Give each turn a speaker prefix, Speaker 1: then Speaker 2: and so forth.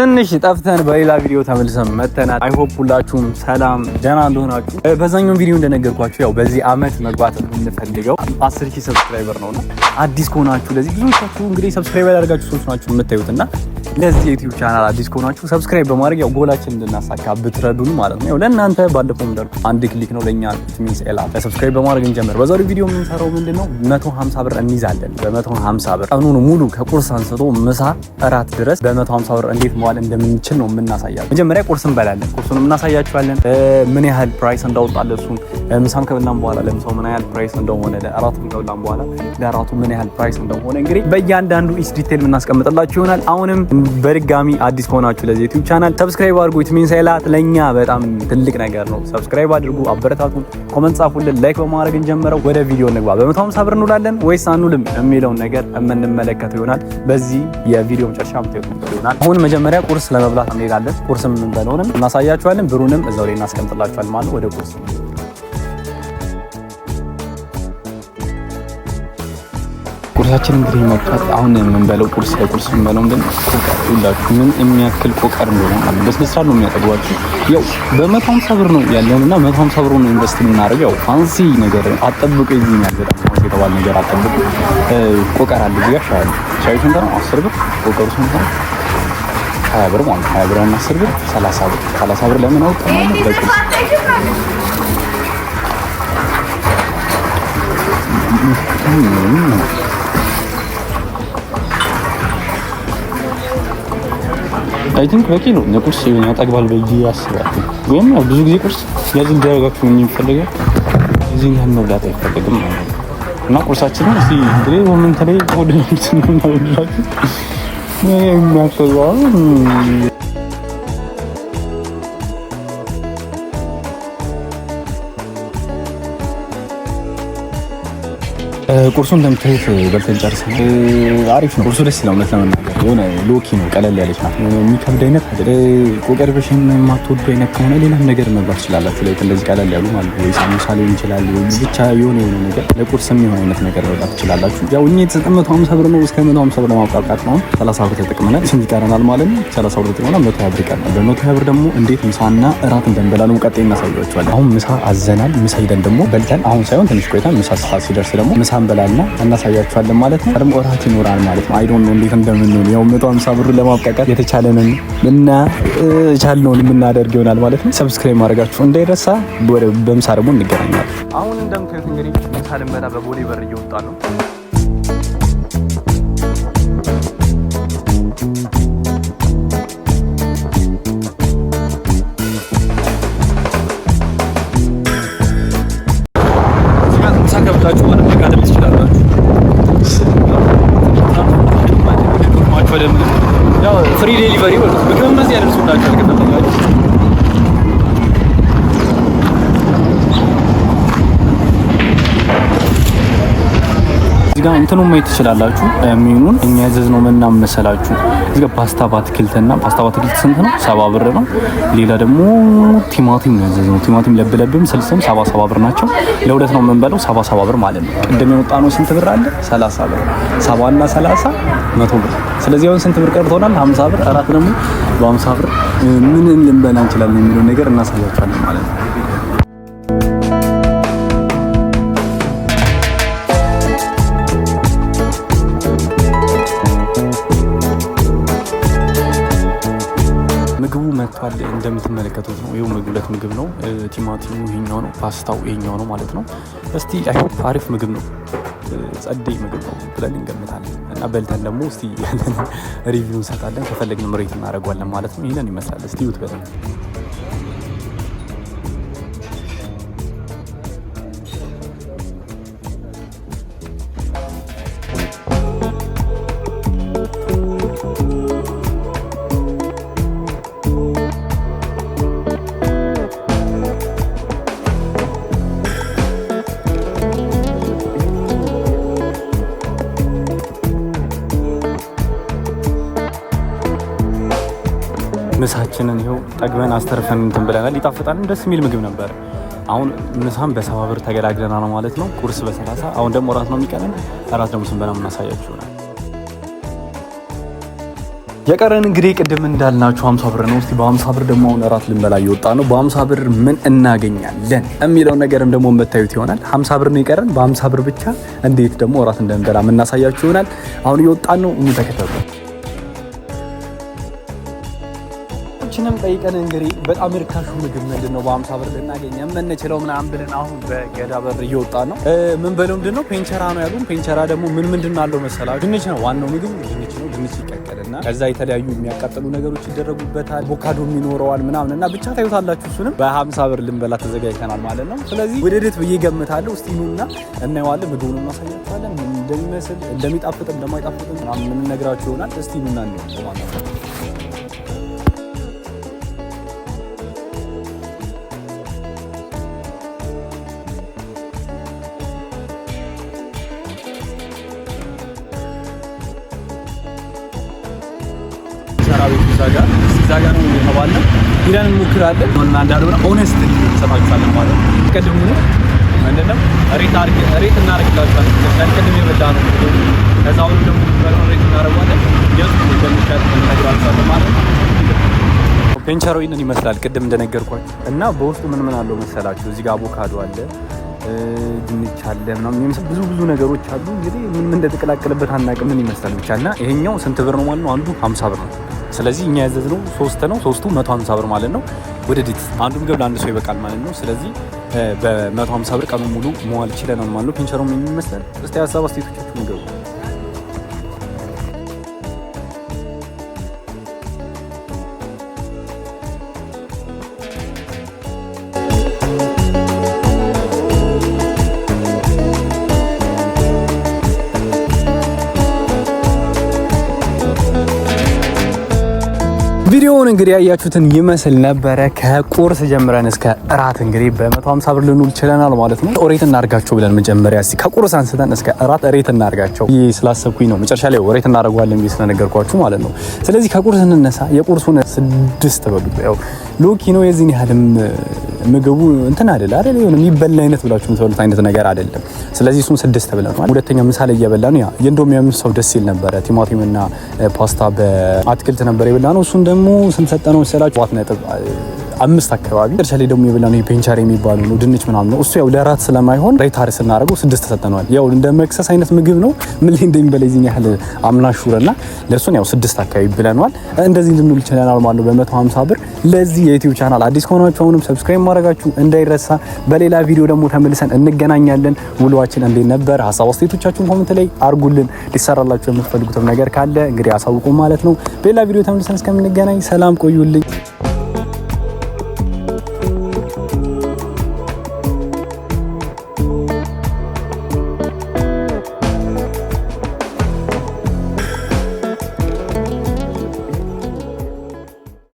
Speaker 1: ትንሽ ጠፍተን በሌላ ቪዲዮ ተመልሰን መተናል። አይ ሆፕ ሁላችሁም ሰላም ደህና እንደሆናችሁ። በዛኛው ቪዲዮ እንደነገርኳችሁ ያው በዚህ አመት መግባት የምንፈልገው 10000 ሰብስክራይበር ነውና አዲስ ከሆናችሁ ለዚህ ብዙዎቻችሁ እንግዲህ ሰብስክራይብ ያደርጋችሁ ሰዎች ናችሁ የምታዩትና ለዚህ ዩቲዩብ ቻናል አዲስ ከሆናችሁ ሰብስክራይብ በማድረግ ያው ጎላችን እንድናሳካ ብትረዱን ማለት ነው። ያው ለእናንተ ባለፈው እንደርኩ አንድ ክሊክ ነው ለኛ ኢትሚንስ ኤላ ሰብስክራይብ በማድረግ እንጀምር። በዛሬው ቪዲዮ የምንሰራው ምንድነው 150 ብር እንይዛለን። በ150 ብር ቀኑን ሙሉ ከቁርስ አንስቶ ምሳ እራት ድረስ በ150 ብር እንዴት መዋል እንደምንችል ነው የምናሳያችሁ። መጀመሪያ ቁርስ እንበላለን። ቁርሱን እናሳያችኋለን ምን ያህል ፕራይስ እንዳወጣለ እሱን ምሳም ከበላን በኋላ ለምሳው ምን ያህል ፕራይስ እንደሆነ ለአራቱም ከበላን በኋላ ለአራቱ ምን ያህል ፕራይስ እንደሆነ እንግዲህ በእያንዳንዱ ኢች ዲቴል የምናስቀምጥላችሁ ይሆናል። አሁንም በድጋሚ አዲስ ከሆናችሁ ለዚህ ዩቲዩብ ቻናል ሰብስክራይብ አድርጉ። ኢትሚንስ ኤላት ለኛ በጣም ትልቅ ነገር ነው። ሰብስክራይብ አድርጉ፣ አበረታቱን፣ ኮመንት ጻፉልን፣ ላይክ በማድረግ እንጀምረው። ወደ ቪዲዮ እንግባ። በ150 ብር እንውላለን ወይስ አንውልም የሚለውን ነገር የምንመለከተው ይሆናል። በዚህ የቪዲዮ መጨረሻ ይሆናል። አሁን መጀመሪያ ቁርስ ለመብላት እንሄዳለን። ቁርስም እንበለውንም እናሳያችኋለን። ብሩንም እዛው ላይ እናስቀምጥላችኋለን ማለት ወደ ቁርስ ቁርሳችን እንግዲህ መጣት። አሁን የምንበለው ቁርስ ለቁርስ የምንበለው ምንድን ቆቀር ይላችሁ ምን የሚያክል ቆቀር እንደሆነ ማለት በስነስርዓት ነው የሚያጠግባችሁ። ያው በ150 ብር ነው ያለውና 150 ብር ነው ኢንቨስት የምናደርገው። ያው ፋንሲ ነገር አጠብቁ እዚህ ነው በጣም ፋንሲ የተባለ ነገር አጠብቁ። ቆቀር አለ እዚህ ጋር ሻይ ስንት ነው? 10 ብር። ቆቀሩ ስንት ነው? 20 ብር ማለት 20 ብር እና 10 ብር 30 ብር። 30 ብር ለምን አውጣ ማለት በቁርስ አይ ቲንክ በቂ ነው። ለቁርስ ያጠግባል ብዬ አስባለሁ። ወይም ብዙ ጊዜ ቁርስ ያዝ እንዲያደርጋችሁ የሚፈልገው እዚህ ጋር መብላት አይፈልግም ማለት ነው። እና ቁርሳችንን እስቲ እንግዲህ ምን ተለይ ወደ እንትን ነው ብላችሁ የሚያስፈልገው ቁርሱን እንደምታዩት በልተን ጨርሰናል። አሪፍ ነው ቁርሱ፣ ደስ ይላል። እውነት ለመናገር የሆነ ሎኪ ነው፣ ቀለል ያለች ናት። የሚከብድ አይነት ቆቀር በሽን የማትወዱ አይነት ከሆነ ሌላም ነገር መብላት ትችላላችሁ። ላይ እንደዚህ ቀለል ያሉ ማለት ነው። ሳሙሳ ሊሆን ይችላል፣ ብቻ የሆነ ነገር ለቁርስ የሚሆን አይነት ነገር መብላት ትችላላችሁ። ያው እኛ የተሰጠን 150 ብር ነው። እስከ 150 ብር ለማብቃት ነው 30 ብር ተጠቅመናል። ስንት ይቀረናል ማለት ነው? 30 ብር ተጠቅመናል። 120 ብር ይቀረናል። በ120 ብር ደግሞ እንዴት ምሳና እራት እንደምንበላ ነው ቀጣይ እናሳያችኋለን። አሁን ምሳ አዘናል። ምሳ ሄደን ደግሞ በልተን አሁን ሳይሆን ትንሽ ቆይተን ምሳ ሰዓት ሲደርስ ደግሞ ምሳ እንበላልና እናሳያችኋለን ማለት ነው። ደግሞ እራት ይኖራል ማለት ነው። አይ ዶንት ኖ እንዴት እንደምንሆን ያው 150 ብር ለማብቃቃት የተቻለንን እና ቻልነውን የምናደርግ ይሆናል ማለት ነው። ሰብስክራይብ ማድረጋችሁ እንዳይረሳ። በምሳ ደግሞ እንገናኛለን። አሁን እንደምታዩት እንግዲህ ምሳ ልንበላ በቦሌ በር እየወጣ ነው። ገብታችሁ ማለት መጋደል ትችላላችሁ። ያው ፍሪ ዴሊቨሪ ወደ ምግብ እነዚህ ያደርሱላችኋል። ከተፈለጋችሁ እዚህ ጋር እንትኑ ማየት ትችላላችሁ። ሜኑን እኛ ያዘዝነው ምን መሰላችሁ? እዚህ ጋር ፓስታ በአትክልትና ፓስታ በአትክልት ስንት ነው? 70 ብር ነው። ሌላ ደግሞ ቲማቲም ነው ያዘዝነው። ቲማቲም ለብለብም ስልስም 70 ብር ናቸው። ለሁለት ነው የምንበለው 70 ብር ማለት ነው። ቅድም የወጣ ነው ስንት ብር አለ? 30 ብር። 70 እና 30 100 ብር። ስለዚህ አሁን ስንት ብር ቀርቶናል? 50 ብር። እራት ደግሞ በ50 ብር ምን ልንበላ እንችላለን የሚለው ነገር እናሳያችኋለን ማለት ነው። ምግቡ መጥቷል። እንደምትመለከቱት ነው። ይኸው ሁለት ምግብ ነው። ቲማቲሙ ይሄኛው ነው፣ ፓስታው ይሄኛው ነው ማለት ነው። እስቲ አይሆፕ አሪፍ ምግብ ነው፣ ጸደይ ምግብ ነው ብለን እንገምታለን። እና በልተን ደግሞ እስቲ ያለን ሪቪው እንሰጣለን። ከፈለግን ምሬት እናደርገዋለን ማለት ነው። ይሄንን ይመስላል። እስቲ ይዩት በደንብ። ምሳችንን ይኸው ጠግበን አስተርፈን እንትን ብለናል። ይጣፍጣል። ደስ የሚል ምግብ ነበር። አሁን ምሳም በ70 ብር ተገላግለናል ማለት ነው። ቁርስ በ30። አሁን ደግሞ እራት ነው የሚቀረን። እራት ደግሞ ስንበላ የምናሳያችሁ ነው። የቀረን እንግዲህ ቅድም እንዳልናችሁ 50 ብር ነው። እስቲ በ50 ብር ደግሞ አሁን እራት ልንበላ እየወጣ ነው። በ50 ብር ምን እናገኛለን የሚለው ነገርም ደግሞ የምታዩት ይሆናል። 50 ብር ነው የቀረን። በ50 ብር ብቻ እንዴት ደግሞ እራት እንደምንበላ የምናሳያችሁ ይሆናል። አሁን እየወጣን ነው። ተከታተሉ። ሁላችንም ጠይቀን እንግዲህ በጣም ርካሹ ምግብ ምንድነው በ50 ብር ልናገኝ የምንችለው ምናምን ብለን አሁን በገዳ በር እየወጣ ነው። ምን በለው ምንድነው ፔንቸራ ነው ያሉን። ፔንቸራ ደግሞ ምን አለው መሰላችሁ? ድንች ነው ዋናው ምግብ ድንች ነው። ድንች ይቀቀልና ከዛ የተለያዩ የሚያቃጥሉ ነገሮች ይደረጉበታል። አቮካዶም ይኖረዋል ምናምን እና ብቻ ታዩታላችሁ። እሱንም በ50 ብር ልንበላ ተዘጋጅተናል ማለት ነው። ስለዚህ ወደደት ብዬ ገምታለሁ። እስቲ ኑና እናየዋለን። ምግቡን እናሳያችኋለን። ምን እንደሚመስል እንደሚጣፍጥም እንደማይጣፍጥም ምናምን የምንነግራችሁ ይሆናል። እስቲ ኑና ነው ማለት ነው። ዛጋ ነው የተባለው። ሂደን እንሞክራለን እና እንዳልሆነ ኦነስት ሰማችኋለን ማለት ነው። ቀድሙ ምንድነው ሬት እናደርግላችኋለን። ቀድም የበላ ነው ከዛ አሁን ደግሞ ሬት እናደርጋለን። የቱ እንደሚሻል እንነግራችኋለን ማለት ነው። ፔንቸሮ ይሄንን ይመስላል ቅድም እንደነገርኳችሁ እና በውስጡ ምን አለው መሰላችሁ? እዚህ ጋር አቮካዶ አለ፣ ድንች አለ ምናምን ብዙ ነገሮች አሉ። እንግዲህ ምን እንደተቀላቀለበት አናውቅም። ምን ይመስላል ብቻ እና ይሄኛው ስንት ብር ነው ማለት ነው? አንዱ 50 ብር ነው። ስለዚህ እኛ ያዘዝነው 3 ነው። 3ቱ 150 ብር ማለት ነው። ወደ ዲት አንዱ ምግብ ለአንድ ሰው ይበቃል ማለት ነው። ስለዚህ በ150 ብር ቀኑን ሙሉ መዋል ይችላል ማለት ነው። ፔንቸሮ ምን ይመስላል? እስቲ ሀሳብ አስተያየቶቻችሁ ንገሩ። ቪዲዮውን እንግዲህ ያያችሁትን ይመስል ነበረ። ከቁርስ ጀምረን እስከ እራት እንግዲህ በ150 ብር ልንውል ችለናል ማለት ነው። ኦሬት እናርጋቸው ብለን መጀመሪያ እስቲ ከቁርስ አንስተን እስከ እራት ሬት እናርጋቸው ስላሰብኩኝ ነው መጨረሻ ላይ ኦሬት እናደርጋለን ብዬ ስለነገርኳችሁ ማለት ነው። ስለዚህ ከቁርስ እንነሳ። የቁርሱን 6 በሉት። ያው ሎኪ ነው የዚህን ያህልም ምግቡ እንትን አይደል የሆነ የሚበላ አይነት ብላችሁ የምትበሉት አይነት ነገር አይደለም። ስለዚህ እሱን 6 ብለናል። ሁለተኛ ምሳ ላይ እየበላን ያ የእንዶም ያምሰው ደስ ይል ነበረ። ቲማቲም እና ፓስታ በአትክልት ነበር የበላነው። እሱን ደግሞ ስንሰጠነው ሰላችሁ 4.5 አካባቢ እርሻ ላይ ደግሞ የበላነው የፔንቸር የሚባለው ነው ድንች ምናምን ነው። እሱ ያው ለራት ስለማይሆን ሬታር ስናደርገው 6 ተሰጠናል። ያው እንደ መክሰስ አይነት ምግብ ነው። ምን ላይ እንደሚበላ ይዝኛ ያህል አምናሹርና ለሱን ያው 6 አካባቢ ብለናል። እንደዚህ ልንውል ይችላል ማለት ነው በ150 ብር። ለዚህ የዩቲዩብ ቻናል አዲስ ከሆናችሁ አሁንም ሰብስክራይብ ማድረጋችሁ እንዳይረሳ። በሌላ ቪዲዮ ደግሞ ተመልሰን እንገናኛለን። ውሏችን እንዴት ነበር? ሀሳብ አስተያየቶቻችሁን ኮሜንት ላይ አርጉልን። ሊሰራላችሁ የምትፈልጉትም ነገር ካለ እንግዲህ አሳውቁ ማለት ነው። በሌላ ቪዲዮ ተመልሰን እስከምንገናኝ ሰላም ቆዩልኝ።